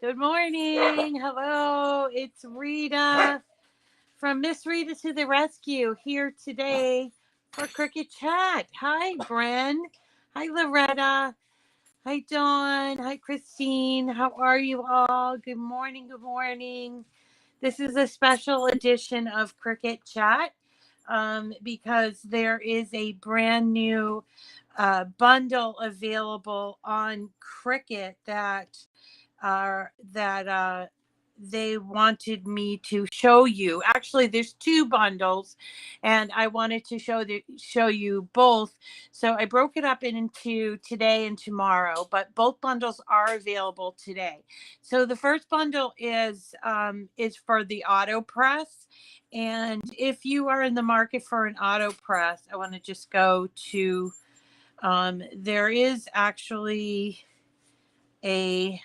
Good morning. Hello. It's Rita from Miss Rita to the Rescue here today for Cricut Chat. Hi, Bren. Hi, Loretta. Hi, Dawn. Hi, Christine. How are you all? Good morning. Good morning. This is a special edition of Cricut Chat because there is a brand new bundle available on Cricut that they wanted me to show you. Actually, there's two bundles, and I wanted to show you both. So I broke it up into today and tomorrow, but both bundles are available today. So the first bundle is for the Autopress, and if you are in the market for an Autopress, I want to just go to. There is actually a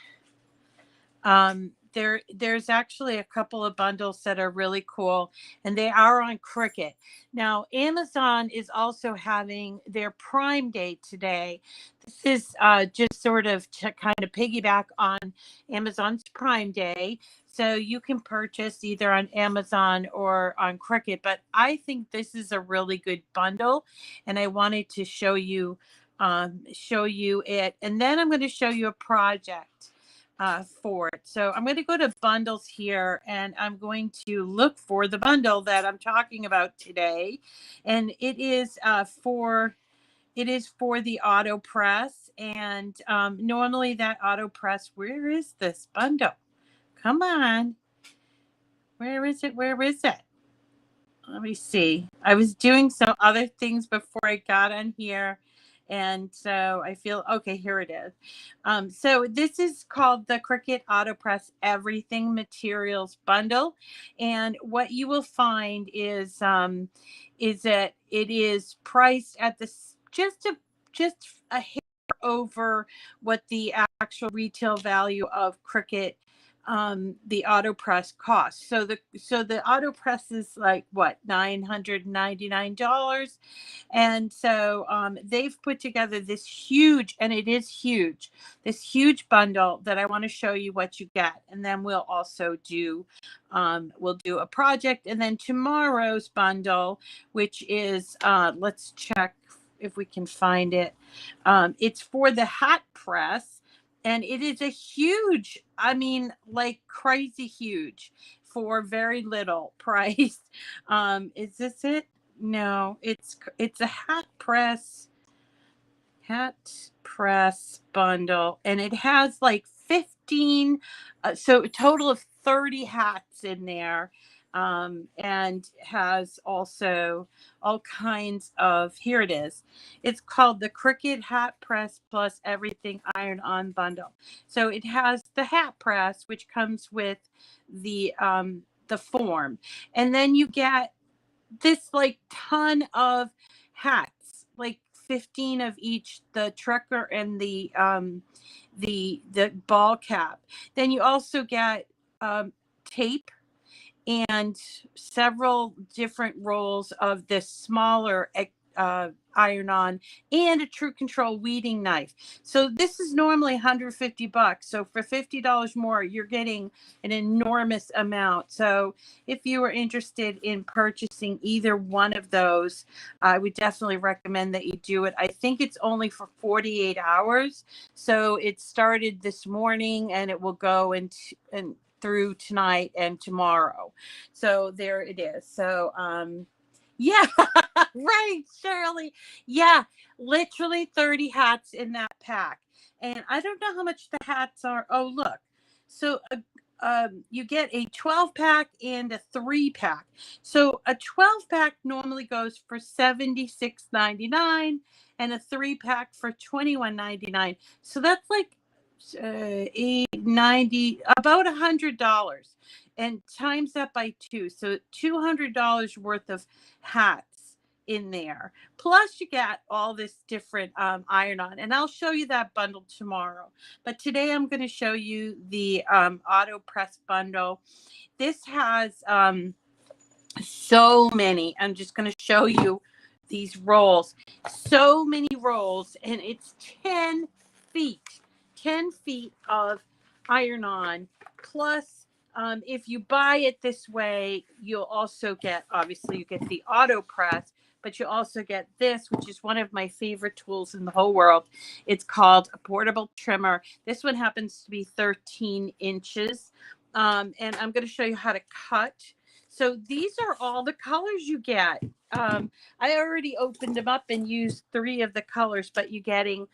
there's actually a couple of bundles that are really cool, and they are on Cricut. Now, Amazon is also having their Prime Day today. This is just sort of to kind of piggyback on Amazon's Prime Day. So you can purchase either on Amazon or on Cricut, but I think this is a really good bundle, and I wanted to show you it, and then I'm going to show you a project for it. So I'm going to go to bundles here, and I'm going to look for the bundle that I'm talking about today, and it is for the Autopress. And normally that Autopress, where is this bundle? Come on, where is it? Where is it? Let me see. I was doing some other things before I got on here. And so I feel, okay, here it is. So this is called the Cricut Autopress Everything Materials Bundle. And what you will find is that it is priced at this just a hair over what the actual retail value of Cricut the Autopress costs. So the Autopress is like what, $999, and so they've put together this huge, and it is huge, this huge bundle that I want to show you what you get, and then we'll also do a project, and then tomorrow's bundle, which is let's check if we can find it. It's for the hat press, and it is a huge, I mean, like crazy huge for very little price. Is this it? No, it's a hat press bundle, and it has like 15, so a total of 30 hats in there, and has also all kinds of, here it is. It's called the Cricut Hat Press Plus Everything Iron On Bundle. So it has the hat press, which comes with the form, and then you get this like ton of hats, like 15 of each, the trucker and the ball cap. Then you also get tape and several different rolls of this smaller iron on, and a TrueControl weeding knife. So this is normally $150. So for $50 more, you're getting an enormous amount. So if you were interested in purchasing either one of those, I would definitely recommend that you do it. I think it's only for 48 hours. So it started this morning, and it will go and through tonight and tomorrow. So there it is. So yeah, right, Shirley. Yeah, literally 30 hats in that pack. And I don't know how much the hats are. Oh, look. So you get a 12 pack and a 3-pack. So a 12 pack normally goes for $76.99, and a 3-pack for $21.99. So that's like 890, about $100, and times that by 2, so $200 worth of hats in there, plus you get all this different iron on, and I'll show you that bundle tomorrow. But today I'm going to show you the auto press bundle. This has so many. I'm just going to show you these rolls, so many rolls, and it's 10 feet of iron-on. Plus, if you buy it this way, you'll also get, obviously, you get the Autopress, but you also get this, which is one of my favorite tools in the whole world. It's called a portable trimmer. This one happens to be 13 inches. And I'm going to show you how to cut. So these are all the colors you get. I already opened them up and used 3 of the colors, but you're getting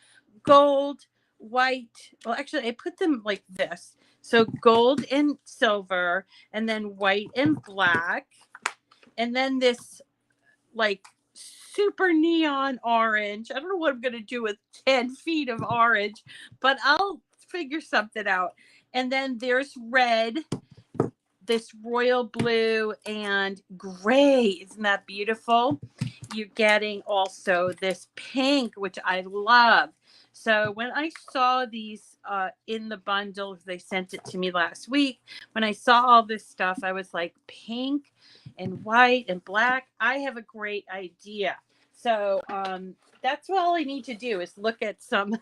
gold, white. Well, actually, I put them like this. So gold and silver, and then white and black, and then this like super neon orange. I don't know what I'm going to do with 10 feet of orange, but I'll figure something out. And then there's red, this royal blue, and gray. Isn't that beautiful? You're getting also this pink, which I love. So when I saw these in the bundle, they sent it to me last week. When I saw all this stuff, I was like, pink and white and black. I have a great idea. So that's all I need to do is look at some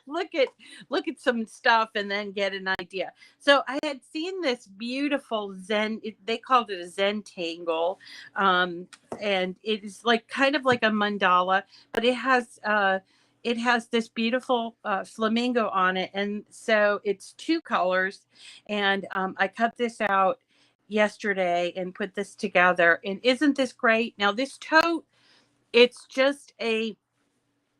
look at some stuff and then get an idea. So I had seen this beautiful they called it a Zentangle, and it is like kind of like a mandala, but it has this beautiful flamingo on it, and so it's 2 colors. And I cut this out yesterday and put this together. And isn't this great? Now this tote, it's just a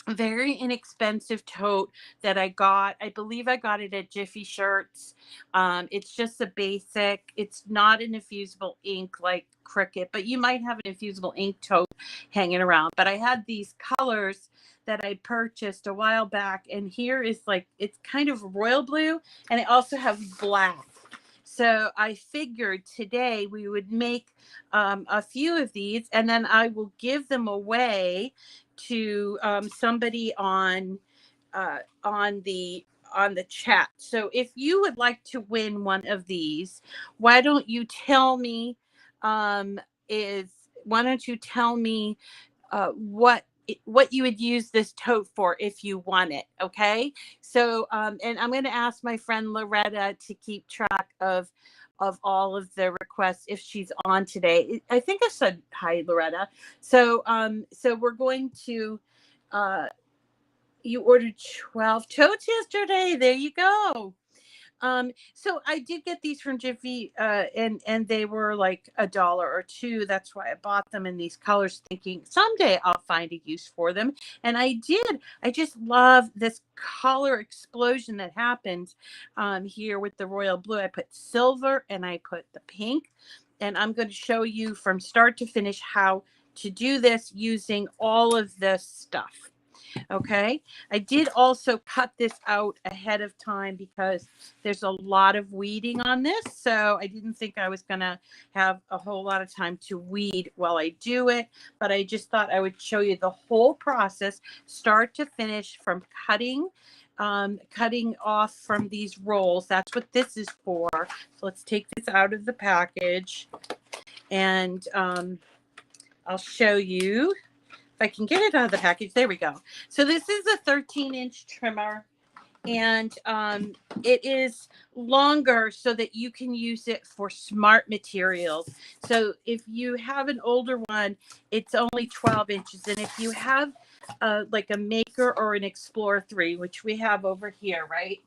very inexpensive tote that I got. I believe I got it at Jiffy Shirts. It's just a basic. It's not an infusible ink like Cricut, but you might have an infusible ink tote hanging around. But I had these colors that I purchased a while back, and here is like, it's kind of royal blue, and I also have black. So I figured today we would make a few of these, and then I will give them away to somebody on the chat. So if you would like to win one of these, why don't you tell me what you would use this tote for if you won it. Okay. So and I'm going to ask my friend Loretta to keep track of all of the requests if she's on today. I think I said hi, Loretta. So so we're going to you ordered 12 totes yesterday. There you go. So I did get these from Jiffy, and they were like $1 or $2. That's why I bought them in these colors, thinking someday I'll find a use for them. And I did. I just love this color explosion that happened here with the royal blue. I put silver and I put the pink, and I'm going to show you from start to finish how to do this using all of this stuff. Okay. I did also cut this out ahead of time because there's a lot of weeding on this. So I didn't think I was going to have a whole lot of time to weed while I do it. But I just thought I would show you the whole process, start to finish, from cutting off from these rolls. That's what this is for. So let's take this out of the package, and I'll show you. I can get it out of the package. There we go. So this is a 13-inch trimmer, and it is longer so that you can use it for smart materials. So if you have an older one, it's only 12 inches. And if you have like a Maker or an Explorer 3, which we have over here, right?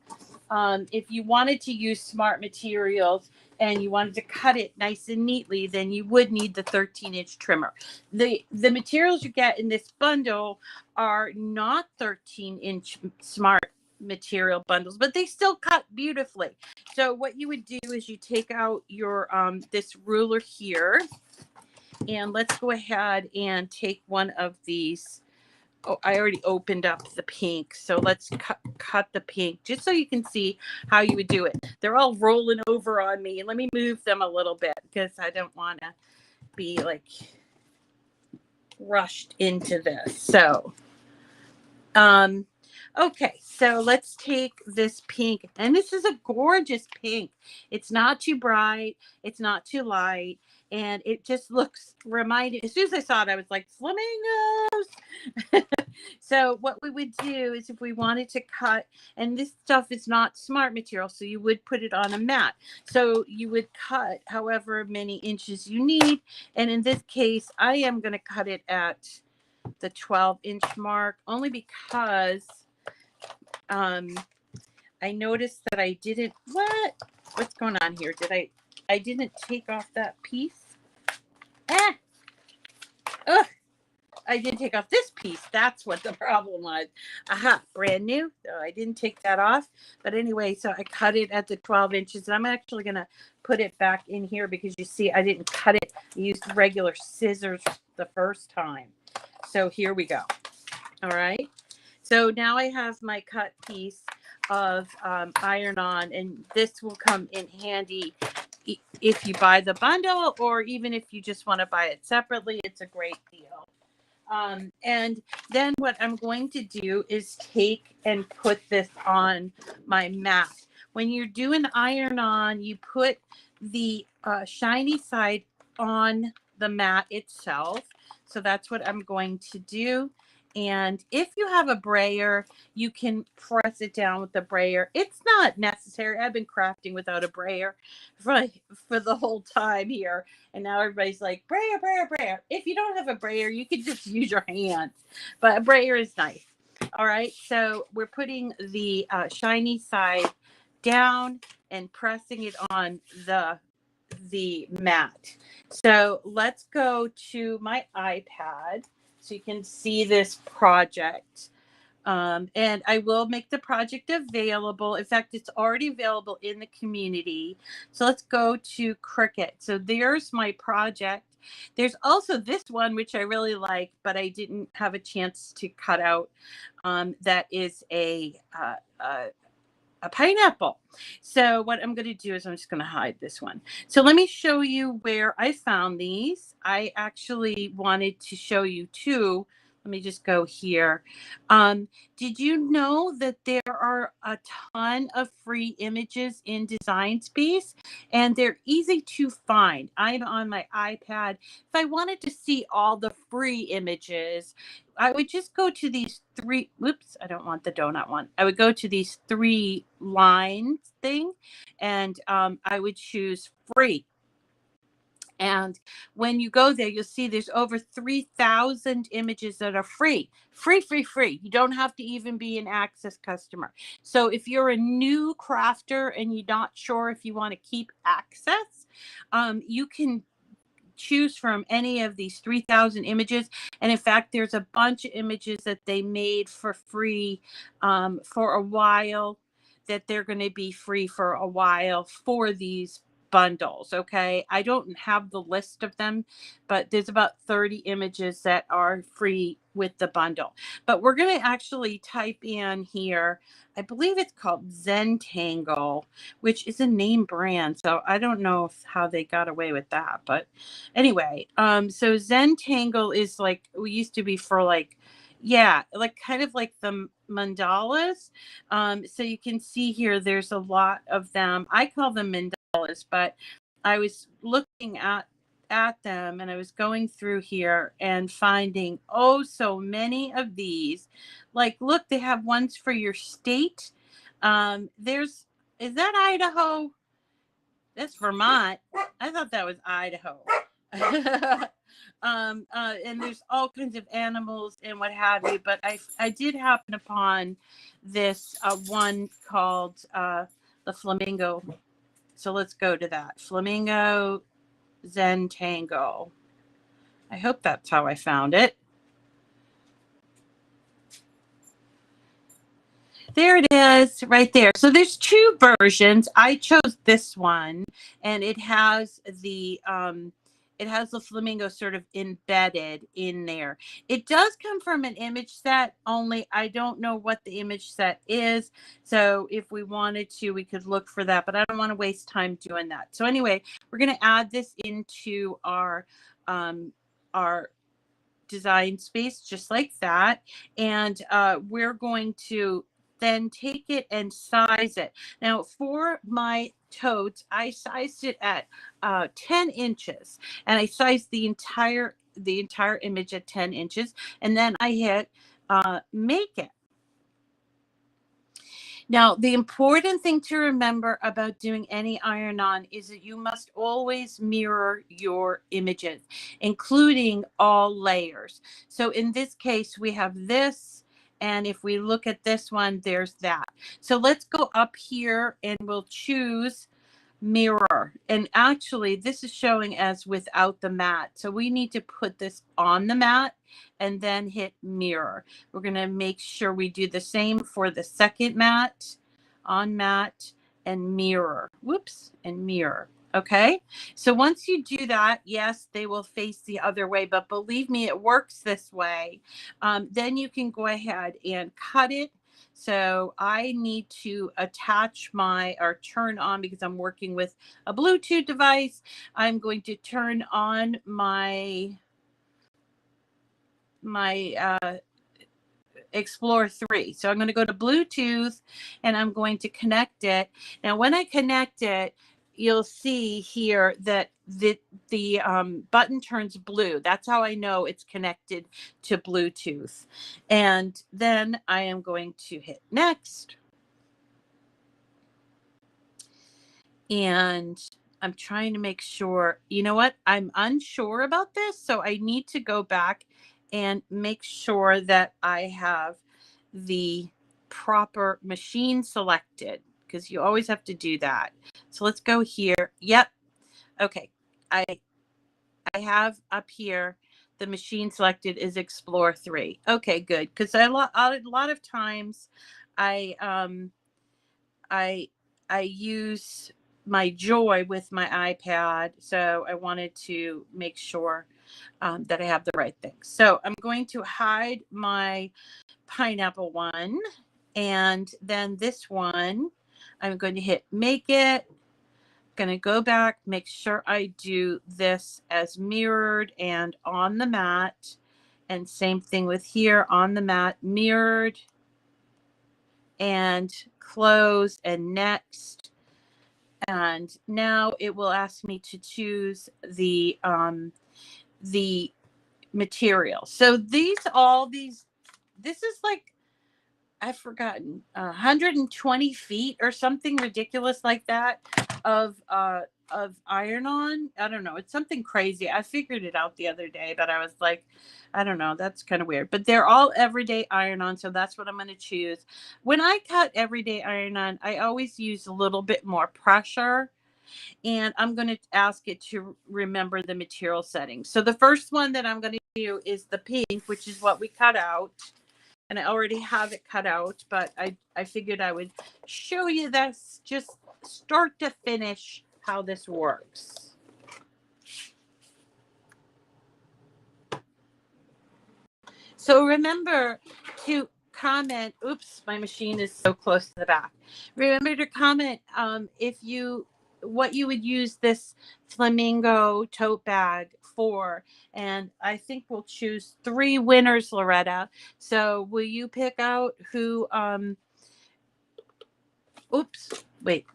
If you wanted to use smart materials and you wanted to cut it nice and neatly, then you would need the 13-inch trimmer. The materials you get in this bundle are not 13-inch smart material bundles, but they still cut beautifully. So what you would do is you take out your this ruler here, and let's go ahead and take one of these. Oh, I already opened up the pink. So let's cut the pink just so you can see how you would do it. They're all rolling over on me. Let me move them a little bit because I don't want to be like rushed into this. So, Okay, so let's take this pink, and this is a gorgeous pink. It's not too bright, it's not too light, and it just looks reminded. As soon as I saw it, I was like, flamingos. So what we would do is if we wanted to cut, and this stuff is not smart material, so you would put it on a mat. So you would cut however many inches you need, and in this case, I am going to cut it at the 12-inch mark, only because I noticed that I didn't, what's going on here? I didn't take off that piece. Ugh, I didn't take off this piece. That's what the problem was. Aha, brand new. So I didn't take that off. But anyway, so I cut it at the 12 inches. And I'm actually going to put it back in here because you see I didn't cut it. I used regular scissors the first time. So here we go. All right. So now I have my cut piece of iron-on, and this will come in handy if you buy the bundle, or even if you just want to buy it separately. It's a great deal. And then what I'm going to do is take and put this on my mat. When you're doing iron-on, you put the shiny side on the mat itself. So that's what I'm going to do. And if you have a brayer, you can press it down with the brayer. It's not necessary. I've been crafting without a brayer for the whole time here. And now everybody's like, brayer, brayer, brayer. If you don't have a brayer, you can just use your hands. But a brayer is nice. All right. So we're putting the shiny side down and pressing it on the mat. So let's go to my iPad so you can see this project. And I will make the project available. In fact, it's already available in the community. So let's go to Cricut. So there's my project. There's also this one, which I really like, but I didn't have a chance to cut out. That is a pineapple. So what I'm going to do is I'm just going to hide this one. So let me show you where I found these. I actually wanted to show you two. Let me just go here. Did you know that there are a ton of free images in Design Space, and they're easy to find? I'm on my iPad. If I wanted to see all the free images, I would just go to these three. Whoops, I don't want the donut one. I would go to these three lines thing, and I would choose free. And when you go there, you'll see there's over 3,000 images that are free. Free, free, free. You don't have to even be an Access customer. So if you're a new crafter and you're not sure if you want to keep Access, you can choose from any of these 3,000 images. And in fact, there's a bunch of images that they made for free for a while, that they're going to be free for a while for these bundles. Okay, I don't have the list of them, but there's about 30 images that are free with the bundle. But we're going to actually type in here, I believe it's called Zentangle, which is a name brand, so I don't know how they got away with that. But anyway, so Zentangle is like, we used to be for like, yeah, like kind of like the mandalas. So you can see here there's a lot of them. I call them mandalas, but I was looking at them, and I was going through here and finding so many of these. Like, look, they have ones for your state. Is that Idaho? That's Vermont. I thought that was Idaho. And there's all kinds of animals and what have you, but I did happen upon this one called the Flamingo. So let's go to that. Flamingo Zentangle. I hope that's how I found it. There it is right there. So there's two versions. I chose this one, and it has the flamingo sort of embedded in there. It does come from an image set, only I don't know what the image set is. So if we wanted to, we could look for that, but I don't want to waste time doing that. So anyway, we're going to add this into our design space just like that. And we're going to then take it and size it. Now for my totes, I sized it at 10 inches, and I sized the entire image at 10 inches, and then I hit make it. Now, the important thing to remember about doing any iron-on is that you must always mirror your images, including all layers. So in this case, we have this, and if we look at this one, there's that. So let's go up here and we'll choose mirror. And actually, this is showing as without the mat. So we need to put this on the mat and then hit mirror. We're going to make sure we do the same for the second mat, on mat and mirror. Whoops, and mirror. Okay, so once you do that, yes, they will face the other way, but believe me, it works this way. Then you can go ahead and cut it. So I need to attach or turn on, because I'm working with a Bluetooth device. I'm going to turn on my Explore 3. So I'm going to go to Bluetooth and I'm going to connect it. Now, when I connect it, you'll see here that the button turns blue. That's how I know it's connected to Bluetooth. And then I am going to hit next. And I'm trying to make sure, you know what? I'm unsure about this. So I need to go back and make sure that I have the proper machine selected, because you always have to do that. So let's go here. Yep. Okay. I have up here the machine selected is Explore 3. Okay, good. Because a lot of times I use my Joy with my iPad, so I wanted to make sure that I have the right thing. So I'm going to hide my pineapple one, and then this one, I'm going to hit make it. Going to go back, make sure I do this as mirrored and on the mat, and same thing with here, on the mat, mirrored and close and next. And now it will ask me to choose the material. So this is like, I've forgotten, 120 feet or something ridiculous like that of iron-on. I don't know. It's something crazy. I figured it out the other day, but I was like, I don't know. That's kind of weird. But they're all everyday iron-on, so that's what I'm going to choose. When I cut everyday iron-on, I always use a little bit more pressure. And I'm going to ask it to remember the material settings. So the first one that I'm going to do is the pink, which is what we cut out. And I already have it cut out, but I figured I would show you this, just start to finish, how this works. So remember to comment. Oops, my machine is so close to the back. Remember to comment what you would use this Flamingo tote bag for. And I think we'll choose 3 winners, Loretta. So will you pick out who, oops, wait.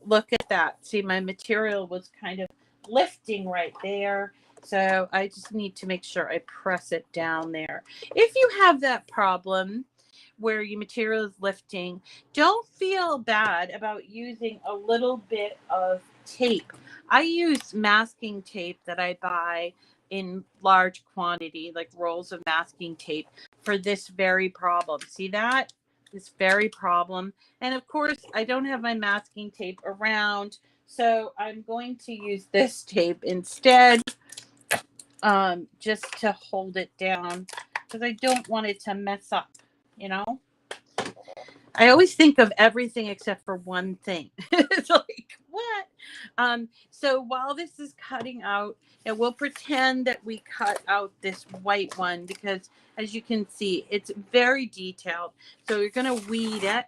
Look at that. See, my material was kind of lifting right there. So I just need to make sure I press it down there. If you have that problem where your material is lifting, don't feel bad about using a little bit of tape. I use masking tape that I buy in large quantity, like rolls of masking tape, for this very problem. See that? This very problem. And of course, I don't have my masking tape around, so I'm going to use this tape instead, just to hold it down, because I don't want it to mess up, you know? I always think of everything except for one thing. It's like, what? So while this is cutting out, and we'll pretend that we cut out this white one, because as you can see, it's very detailed. So you're going to weed it.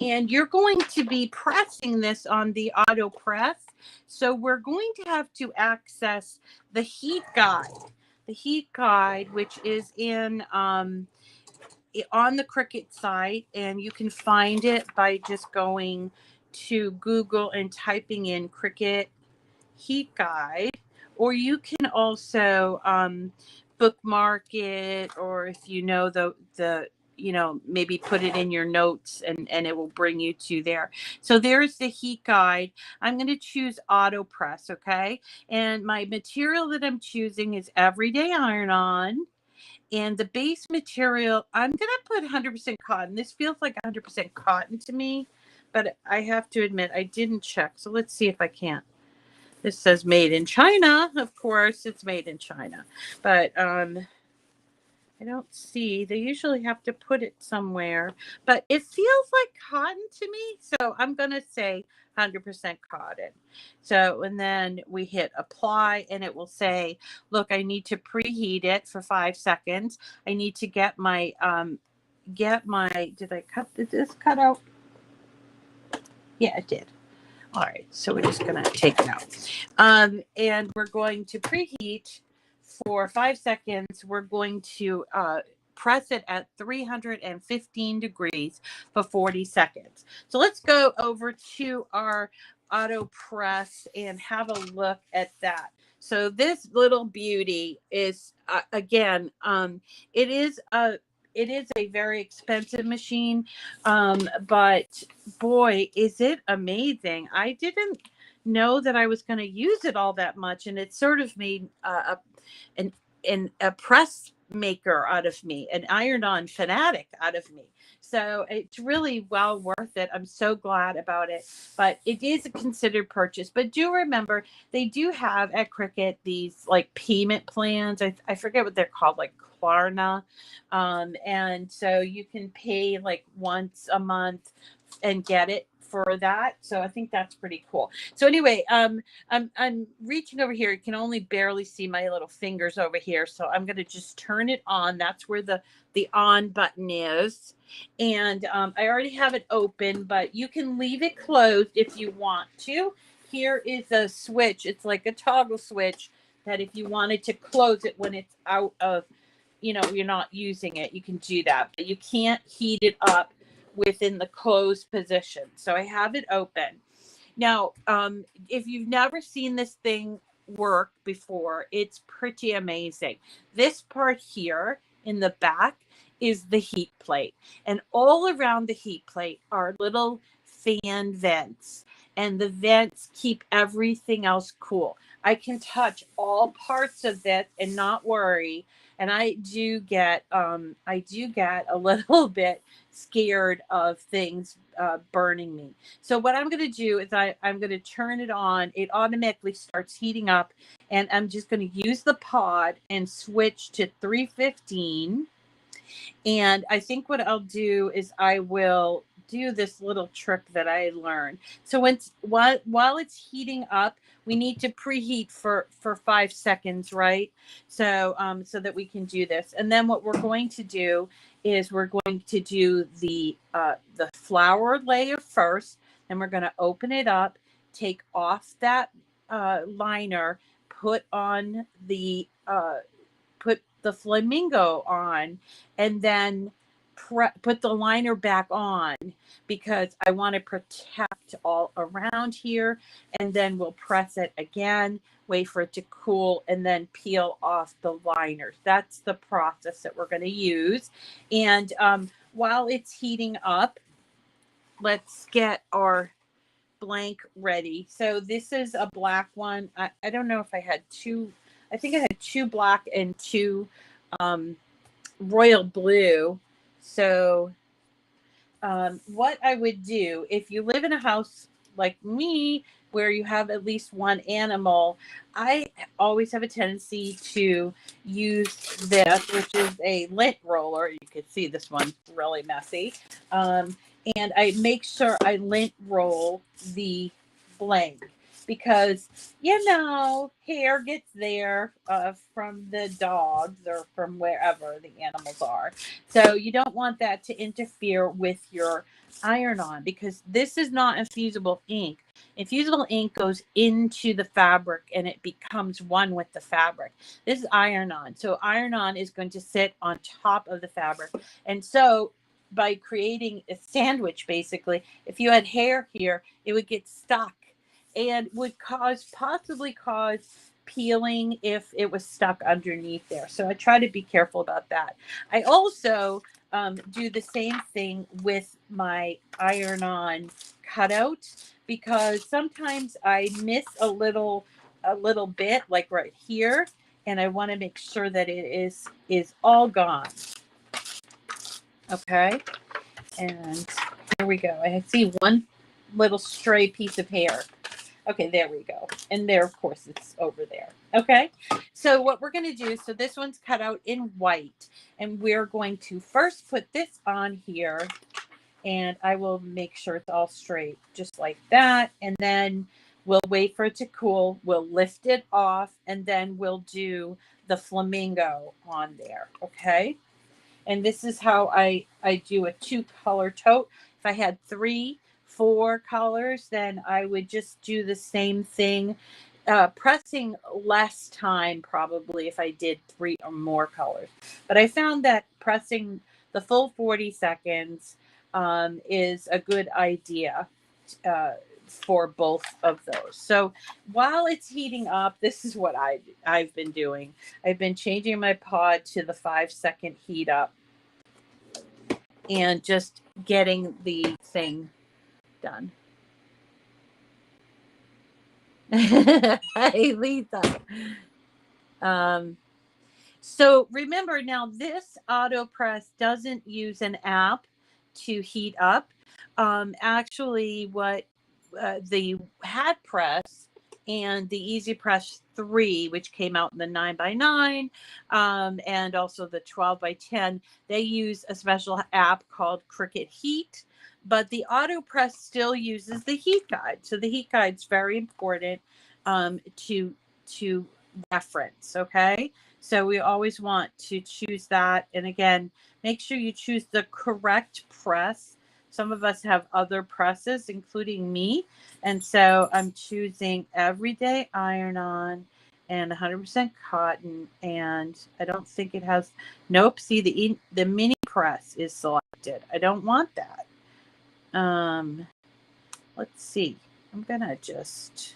And you're going to be pressing this on the auto press. So we're going to have to access the heat guide. The heat guide, which is in on the Cricut site, and you can find it by just going to Google and typing in Cricut heat guide, or you can also bookmark it, or if you know the maybe put it in your notes, and it will bring you to there. So there's the heat guide. I'm going to choose Autopress, okay? And my material that I'm choosing is Everyday Iron-On. And the base material, I'm going to put 100% cotton. This feels like 100% cotton to me, but I have to admit I didn't check. So let's see if I can't. This says made in China. Of course, it's made in China. But I don't see. They usually have to put it somewhere. But it feels like cotton to me. So I'm going to say 100% cotton. So, and then we hit apply, and it will say, look, I need to preheat it for 5 seconds. I need to get my, did this cut out? Yeah, it did. All right, so we're just going to take it out. And we're going to preheat for 5 seconds. We're going to press it at 315 degrees for 40 seconds. So let's go over to our Autopress and have a look at that. So this little beauty is, again, it is a very expensive machine, but boy, is it amazing. I didn't know that I was going to use it all that much, and it sort of made a press maker out of me, an iron-on fanatic out of me. So it's really well worth it. I'm so glad about it. But it is a considered purchase. But do remember, they do have at Cricut these like payment plans. I forget what they're called, like Klarna. And so you can pay like once a month and get it for that. So I think that's pretty cool. So anyway, I'm reaching over here. You can only barely see my little fingers over here. So I'm going to just turn it on. That's where the on button is. And I already have it open, but you can leave it closed if you want to. Here is a switch. It's like a toggle switch that if you wanted to close it when it's out of, you're not using it, you can do that. But you can't heat it up within the closed position. So I have it open. Now, if you've never seen this thing work before, it's pretty amazing. This part here in the back is the heat plate. And all around the heat plate are little fan vents. And the vents keep everything else cool. I can touch all parts of this and not worry. And I do get a little bit scared of things burning me. So what I'm going to do is I'm going to turn it on. It automatically starts heating up, and I'm just going to use the pod and switch to 315. And I think what I'll do is I will do this little trick that I learned. So while it's heating up, we need to preheat for 5 seconds, right? So so that we can do this. And then what we're going to do is we're going to do the flour layer first. Then we're going to open it up, take off that liner, put on the put the flamingo on, and then put the liner back on, because I want to protect all around here. And then we'll press it again, wait for it to cool, and then peel off the liners. That's the process that we're going to use. And while it's heating up, let's get our blank ready. So this is a black one. I don't know if I had two. I think I had 2 black and 2 royal blue. So what I would do, if you live in a house like me where you have at least one animal, I always have a tendency to use this, which is a lint roller. You can see this one's really messy. And I make sure I lint roll the blank. because, you know, hair gets there from the dogs or from wherever the animals are. So you don't want that to interfere with your iron-on, because this is not infusible ink. Infusible ink goes into the fabric and it becomes one with the fabric. This is iron-on. So iron-on is going to sit on top of the fabric. And so by creating a sandwich, basically, if you had hair here, it would get stuck and would possibly cause peeling if it was stuck underneath there. So I try to be careful about that. I also do the same thing with my iron-on cutout, because sometimes I miss a little bit, like right here, and I want to make sure that it is all gone. Okay, and here we go. I see one little stray piece of hair. Okay, there we go. And there, of course, it's over there. Okay, so what we're going to do, so this one's cut out in white, and we're going to first put this on here, and I will make sure it's all straight, just like that. And then we'll wait for it to cool. We'll lift it off, and then we'll do the flamingo on there. Okay. And this is how I do a 2-color tote. If I had 3, 4 colors, then I would just do the same thing, pressing less time probably if I did 3 or more colors. But I found that pressing the full 40 seconds is a good idea for both of those. So while it's heating up, this is what I've been doing. I've been changing my pod to the 5-second heat up and just getting the thing done. Hey, Lisa. So remember now, this Autopress doesn't use an app to heat up. Actually, what the Hat Press and the Easy Press 3, which came out in the 9x9, and also the 12x10, they use a special app called Cricut Heat. But the Autopress still uses the heat guide. So the heat guide's very important to reference, okay? So we always want to choose that. And again, make sure you choose the correct press. Some of us have other presses, including me. And so I'm choosing everyday iron-on and 100% cotton. And I don't think it has, nope, see the mini press is selected. I don't want that. Let's see. I'm going to just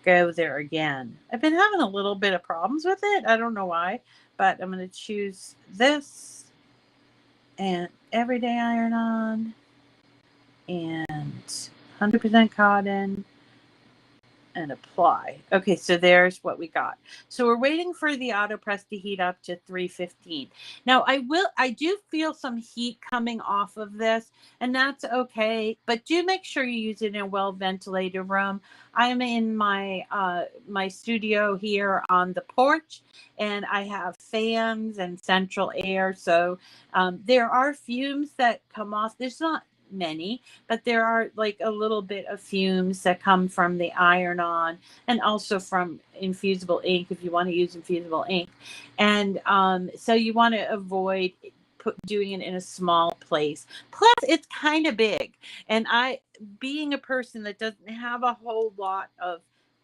go there again. I've been having a little bit of problems with it. I don't know why, but I'm going to choose this and everyday iron-on and 100% cotton and apply. Okay, so there's what we got. So we're waiting for the Autopress to heat up to 315. Now I do feel some heat coming off of this, and that's okay, but do make sure you use it in a well ventilated room. I'm in my my studio here on the porch, and I have fans and central air, so there are fumes that come off. There's not many, but there are like a little bit of fumes that come from the iron-on and also from infusible ink if you want to use infusible ink. And so you want to avoid doing it in a small place. Plus, it's kind of big. And being a person that doesn't have a whole lot of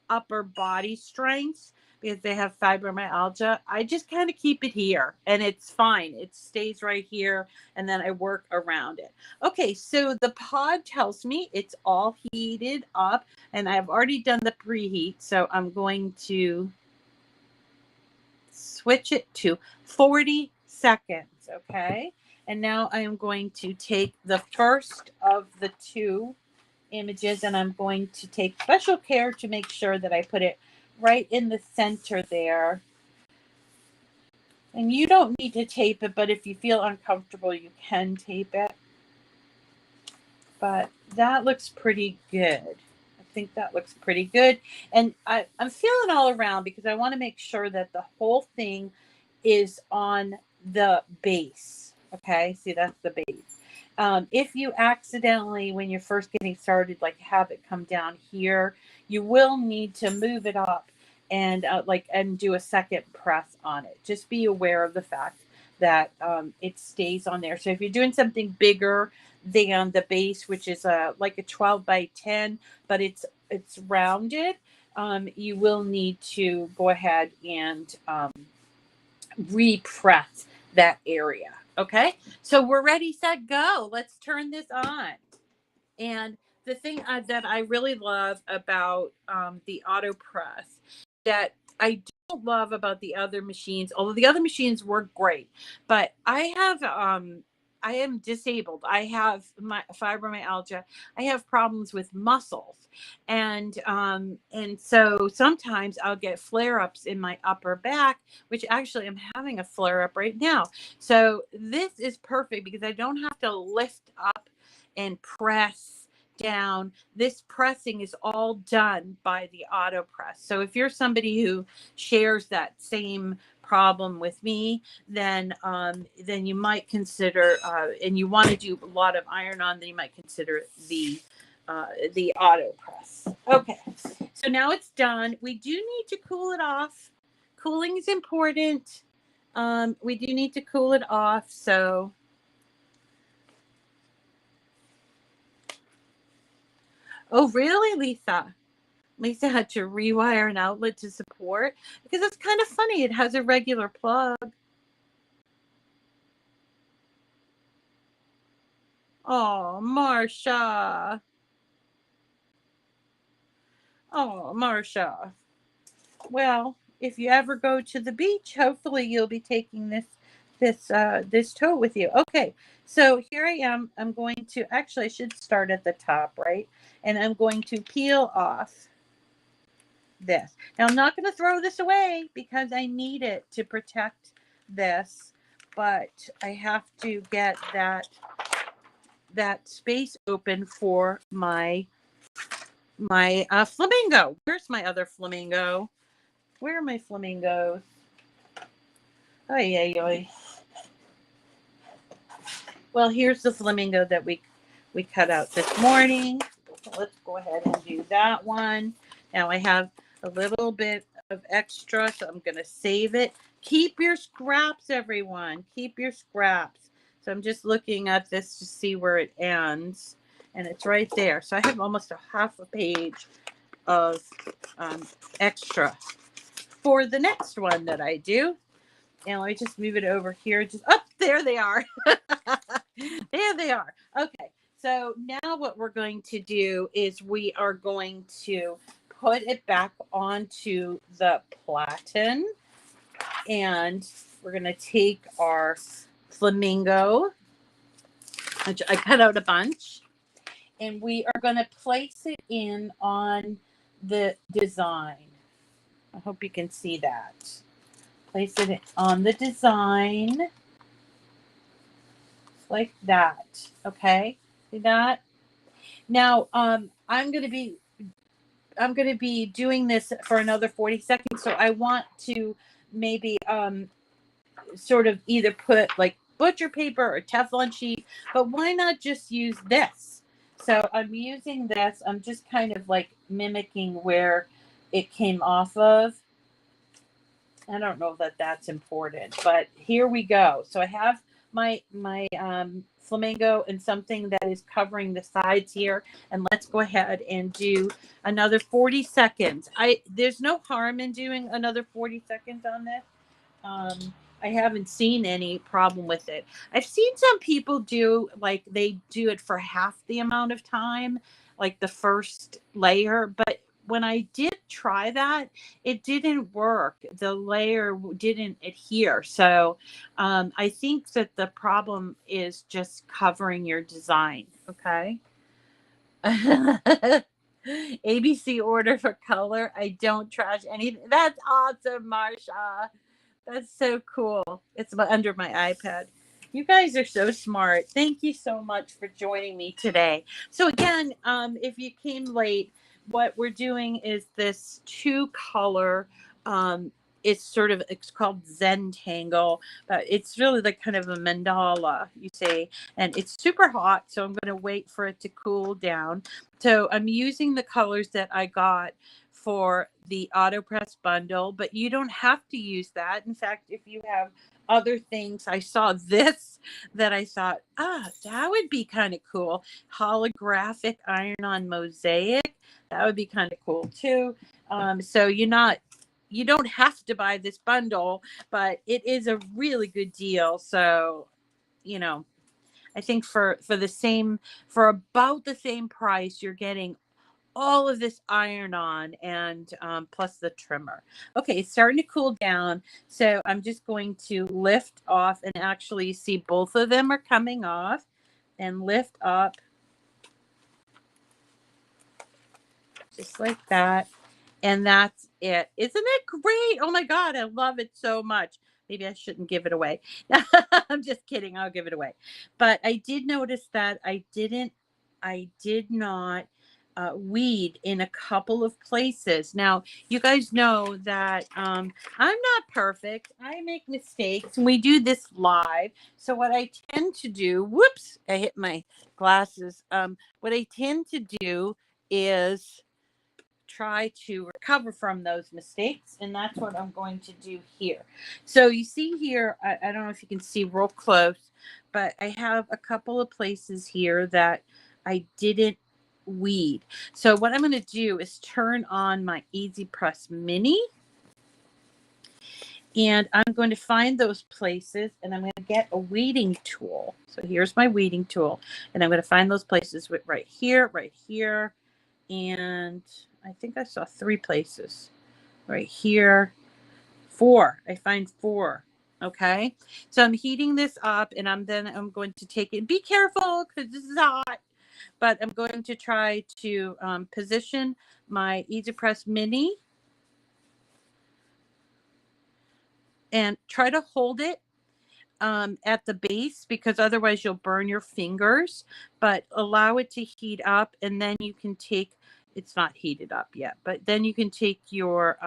upper body strength, because they have fibromyalgia, I just kind of keep it here and it's fine. It stays right here and then I work around it. Okay, so the pod tells me it's all heated up and I've already done the preheat. So I'm going to switch it to 40 seconds, okay? And now I am going to take the first of the 2 images and I'm going to take special care to make sure that I put it right in the center there. And you don't need to tape it, but if you feel uncomfortable, you can tape it. But that looks pretty good. I think that looks pretty good. And I'm feeling all around because I want to make sure that the whole thing is on the base. Okay, see, that's the base. If you accidentally, when you're first getting started, like have it come down here, you will need to move it up and and do a second press on it. Just be aware of the fact that it stays on there. So if you're doing something bigger than the base, which is like a 12 by 10, but it's rounded, you will need to go ahead and repress that area. Okay, so we're ready, set, go. Let's turn this on. And the thing that I really love about the Autopress, that I don't love about the other machines, although the other machines work great, but I am disabled. I have my fibromyalgia. I have problems with muscles, and so sometimes I'll get flare ups in my upper back, which actually I'm having a flare up right now. So this is perfect because I don't have to lift up and press down. This pressing is all done by the Autopress. So if you're somebody who shares that same problem with me, then you might consider, and you want to do a lot of iron on, then you might consider the Autopress. Okay, so now it's done. We do need to cool it off. Cooling is important. We do need to cool it off. So oh, really, Lisa? Lisa had to rewire an outlet to support because it's kind of funny. It has a regular plug. Oh, Marsha. Oh, Marsha. Well, if you ever go to the beach, hopefully you'll be taking this tote with you. Okay, so here I am. I'm going to actually I should start at the top, right? And I'm going to peel off this. Now I'm not going to throw this away because I need it to protect this, but I have to get that space open for my flamingo. Where's my other flamingo? Where are my flamingos? Oh yeah. Well, here's the flamingo that we cut out this morning. So let's go ahead and do that one. Now I have a little bit of extra, so I'm going to save it. Keep your scraps, everyone. Keep your scraps. So I'm just looking at this to see where it ends, and it's right there. So I have almost a half a page of extra for the next one that I do. And let me just move it over here. Just up there they are. There they are. Okay. So now what we're going to do is we are going to put it back onto the platen. And we're going to take our flamingo, which I cut out a bunch, and we are going to place it in on the design. I hope you can see that. Place it on the design like that. Okay, see that? Now I'm going to be doing this for another 40 seconds, so I want to maybe sort of either put like butcher paper or Teflon sheet, but why not just use this? So I'm using this. I'm just kind of like mimicking where it came off of. I don't know that that's important, but here we go. So I have my flamingo and something that is covering the sides here, and let's go ahead and do another 40 seconds. There's no harm in doing another 40 seconds on this. I haven't seen any problem with it. I've seen some people do like they do it for half the amount of time, like the first layer, but when I did try that, it didn't work. The layer didn't adhere. So I think that the problem is just covering your design. Okay. ABC order for color. I don't trash anything. That's awesome, Marsha. That's so cool. It's under my iPad. You guys are so smart. Thank you so much for joining me today. So again, if you came late, what we're doing is this 2-color it's sort of, it's called Zentangle, but it's really like kind of a mandala, you see, and it's super hot, so I'm going to wait for it to cool down. So I'm using the colors that I got for the Autopress bundle, but you don't have to use that. In fact, if you have other things, I saw this that I thought, that would be kind of cool. Holographic iron-on mosaic. That would be kind of cool too. So you don't have to buy this bundle, but it is a really good deal. So, I think for about the same price, you're getting all of this iron on and plus the trimmer. Okay, it's starting to cool down. So I'm just going to lift off, and actually see both of them are coming off, and lift up just like that. And that's it. Isn't it great? Oh my God, I love it so much. Maybe I shouldn't give it away. I'm just kidding. I'll give it away. But I did notice that I did not weed in a couple of places. Now, you guys know that I'm not perfect. I make mistakes, and we do this live. So what I tend to do, whoops, I hit my glasses. What I tend to do is try to recover from those mistakes, and that's what I'm going to do here. So you see here, I don't know if you can see real close, but I have a couple of places here that I didn't weed. So what I'm going to do is turn on my Easy Press Mini, and I'm going to find those places, and I'm going to get a weeding tool. So here's my weeding tool, and I'm going to find those places right here, and I think I saw 3 places right here. 4. I find 4. Okay. So I'm heating this up, and I'm going to take it. Be careful because this is hot. But I'm going to try to position my Easy Press Mini and try to hold it at the base, because otherwise you'll burn your fingers. But allow it to heat up, and then you can take, it's not heated up yet, but then you can take your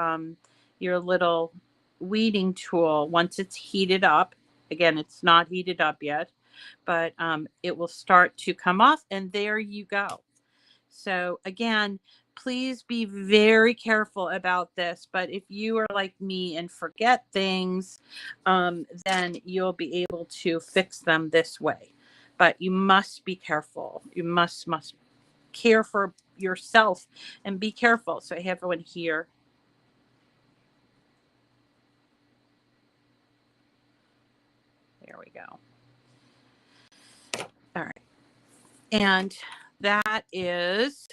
little weeding tool once it's heated up. Again, it's not heated up yet, but it will start to come off, and there you go. So again, please be very careful about this. But if you are like me and forget things, then you'll be able to fix them this way. But you must be careful. You must care for yourself and be careful. So I have one here. There we go. All right. And that is,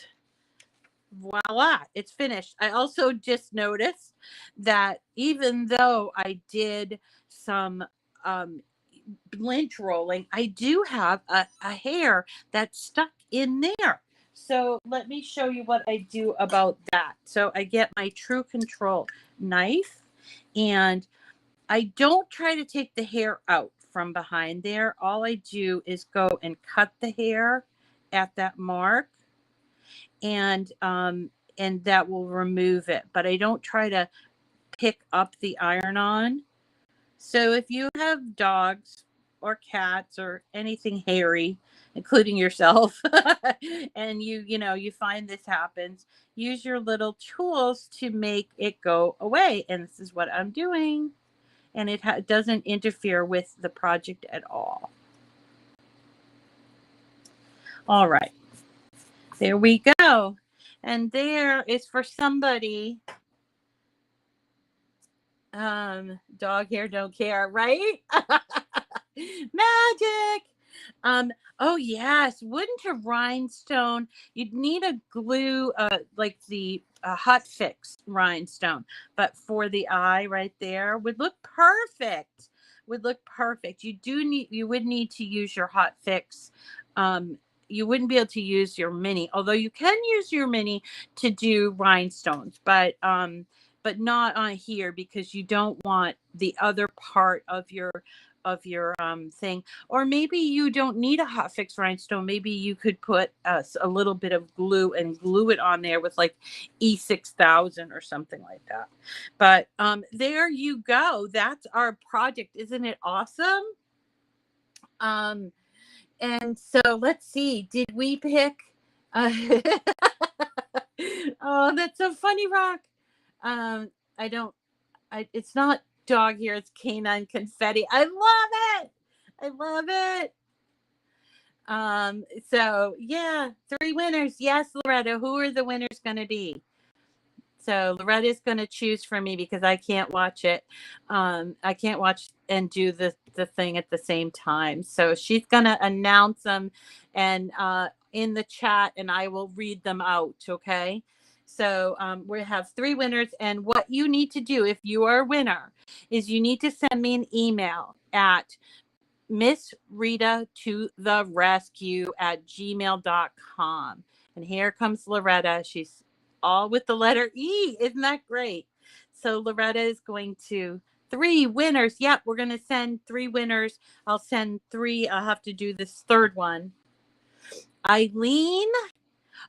voila, it's finished. I also just noticed that even though I did some lint rolling, I do have a hair that's stuck in there. So let me show you what I do about that. So I get my TrueControl knife, and I don't try to take the hair out from behind there. All I do is go and cut the hair at that mark, and that will remove it. But I don't try to pick up the iron-on. So if you have dogs or cats or anything hairy, including yourself, and you find this happens, use your little tools to make it go away. And this is what I'm doing. And it doesn't interfere with the project at all. All right. There we go. And there is for somebody. Dog hair don't care, right? Magic. Oh yes, wooden to rhinestone. You'd need a glue, like the Hot Fix rhinestone, but for the eye right there would look perfect. Would look perfect. You would need to use your Hot Fix. You wouldn't be able to use your mini, although you can use your mini to do rhinestones, but not on here, because you don't want the other part of your of your thing. Or maybe you don't need a hot fix rhinestone. Maybe you could put a little bit of glue and glue it on there with like E6000 or something like that. But there you go. That's our project. Isn't it awesome? And so let's see. Did we pick? Oh, that's so funny, Rock. It's not dog here. It's canine confetti. I love it. I love it. So yeah, 3 winners. Yes, Loretta. Who are the winners going to be? So Loretta's going to choose for me because I can't watch it. I can't watch and do the thing at the same time. So she's going to announce them and in the chat, and I will read them out. Okay. So we have 3 winners, and what you need to do if you are a winner is you need to send me an email at MissRitaToTheRescue@gmail.com. And here comes Loretta. She's all with the letter E. Isn't that great? So Loretta is going to 3 winners. Yep, we're going to send 3 winners. I'll send 3. I'll have to do this third one. Eileen.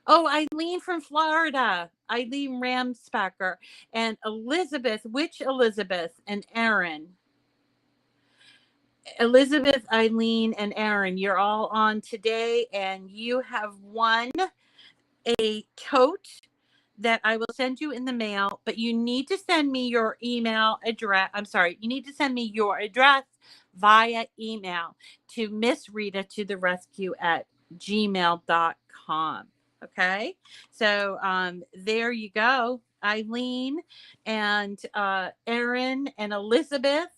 Oh, Eileen from Florida. Eileen Ramspacker. And Elizabeth. Which Elizabeth? And Aaron. Elizabeth, Eileen, and Aaron, you're all on today, and you have won a tote that I will send you in the mail, but you need to send me your email address. I'm sorry, you need to send me your address via email to MissRitaToTheRescue@gmail.com. Okay, so there you go, Eileen and Aaron and Elizabeth.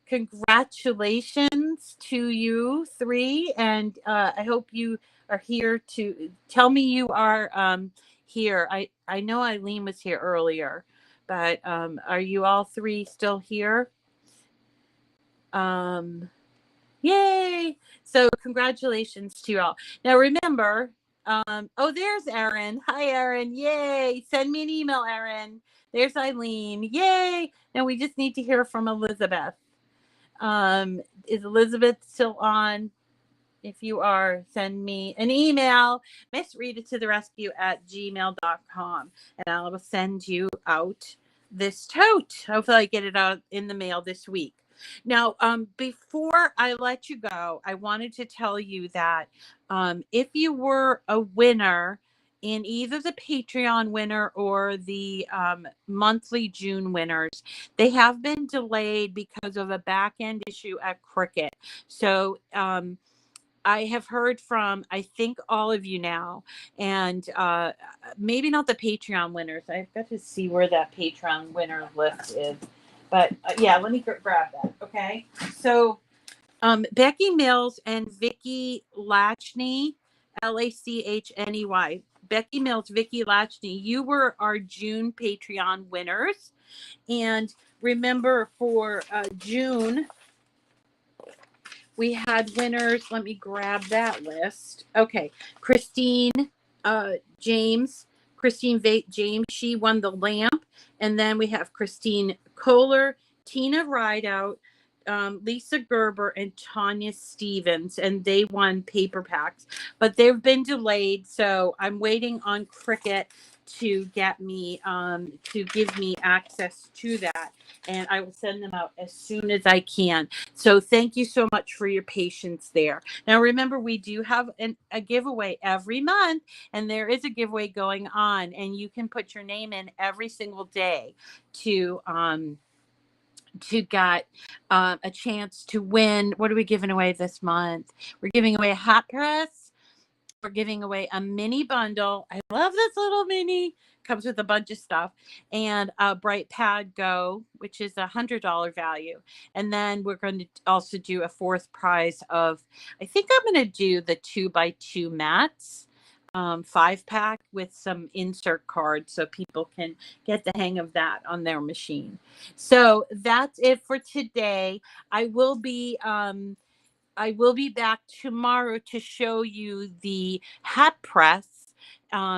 Congratulations to you 3, and I hope you are here to tell me you are here. I know Eileen was here earlier, but are you all 3 still here? Yay! So congratulations to you all. Now remember, oh, there's Aaron. Hi, Aaron. Yay! Send me an email, Aaron. There's Eileen. Yay! Now we just need to hear from Elizabeth. Is Elizabeth still on? If you are, send me an email, MissRitaToTheRescue@gmail.com, and I will send you out this tote. Hopefully I get it out in the mail this week. Now, before I let you go, I wanted to tell you that if you were a winner in either the Patreon winner or the monthly June winners, they have been delayed because of a back end issue at Cricut. So I have heard from, I think, all of you now, and maybe not the Patreon winners. I've got to see where that Patreon winner list is. But yeah, let me grab that. Okay. So Becky Mills and Vicky Lachney, Lachney. Becky Mills, Vicky Lachney, you were our June Patreon winners. And remember, for June, we had winners. Let me grab that list. Okay. Christine James. She won the lamp. And then we have Christine Kohler, Tina Rideout, Lisa Gerber, and Tanya Stevens, and they won paper packs, but they've been delayed. So I'm waiting on Cricut to get me to give me access to that, and I will send them out as soon as I can. So thank you so much for your patience there. Now remember, we do have a giveaway every month, and there is a giveaway going on, and you can put your name in every single day to get a chance to win. What are we giving away this month? We're giving away a hot press. We're giving away a mini bundle. I love this little mini. Comes with a bunch of stuff. And a Bright Pad Go, which is $100 value. And then we're going to also do a 4th prize of, I think I'm going to do the 2x2 mats. 5-pack with some insert cards so people can get the hang of that on their machine. So that's it for today. I will be back tomorrow to show you the hat press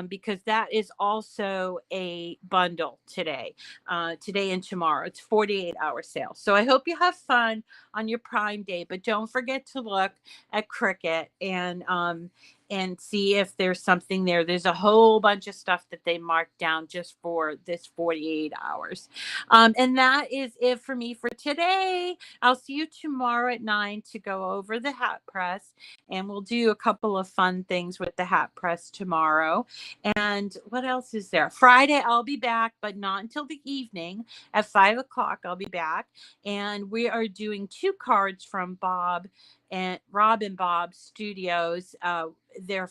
because that is also a bundle today, today and tomorrow. It's 48-hour sale. So I hope you have fun on your Prime Day, but don't forget to look at Cricut and see if there's something there. There's a whole bunch of stuff that they marked down just for this 48 hours. And that is it for me for today. I'll see you tomorrow at 9 to go over the hat press, and we'll do a couple of fun things with the hat press tomorrow. And what else is there? Friday, I'll be back, but not until the evening at 5 o'clock. I'll be back, and we are doing 2 cards from Bob and Rob and Bob Studios. Their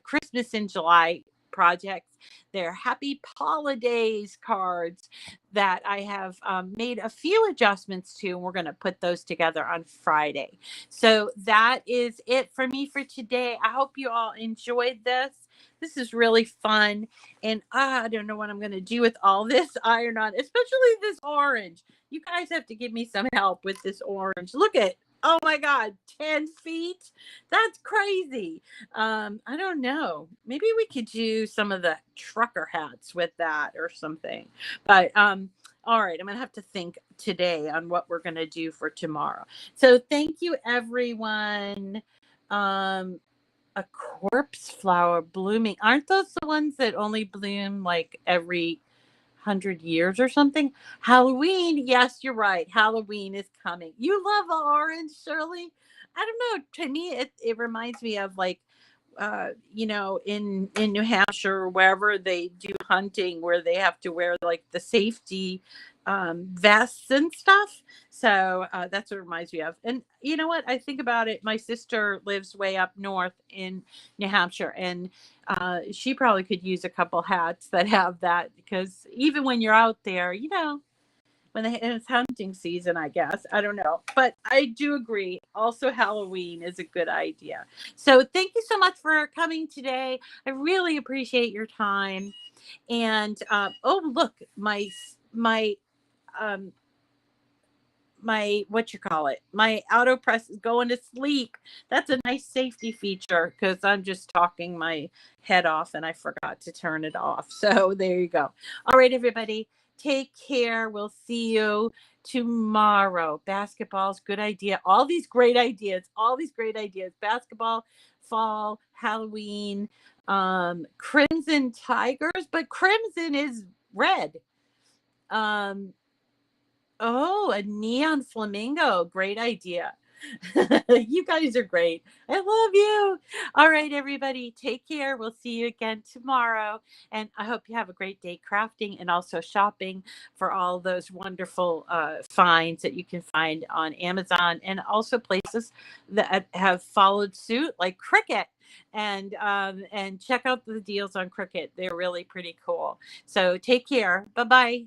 Christmas in July projects, their Happy Holidays cards that I have made a few adjustments to, and we're going to put those together on Friday. So that is it for me for today. I hope you all enjoyed this. This is really fun, and I don't know what I'm going to do with all this iron-on, especially this orange. You guys have to give me some help with this orange. Look at, oh my God, 10 feet. That's crazy. I don't know. Maybe we could do some of the trucker hats with that or something. But all right, I'm going to have to think today on what we're going to do for tomorrow. So thank you, everyone. A corpse flower blooming. Aren't those the ones that only bloom like every 100 years or something? Halloween. Yes, you're right. Halloween is coming. You love orange, Shirley? I don't know. To me, it reminds me of like, in New Hampshire or wherever they do hunting, where they have to wear like the safety vests and stuff. So that's what it reminds me of. And you know what? I think about it. My sister lives way up north in New Hampshire, and she probably could use a couple hats that have that, because even when you're out there, when it's hunting season, I guess. I don't know. But I do agree. Also, Halloween is a good idea. So thank you so much for coming today. I really appreciate your time. And oh, look, my what you call it, my Autopress is going to sleep. That's a nice safety feature, because I'm just talking my head off and I forgot to turn it off. So there you go. All right, everybody, take care. We'll see you tomorrow. Basketball's good idea. All these great ideas. Basketball, fall, Halloween, crimson tigers, but crimson is red. Oh, a neon flamingo. Great idea. You guys are great. I love you. All right, everybody, take care. We'll see you again tomorrow. And I hope you have a great day crafting and also shopping for all those wonderful finds that you can find on Amazon, and also places that have followed suit like Cricut. And check out the deals on Cricut. They're really pretty cool. So take care. Bye-bye.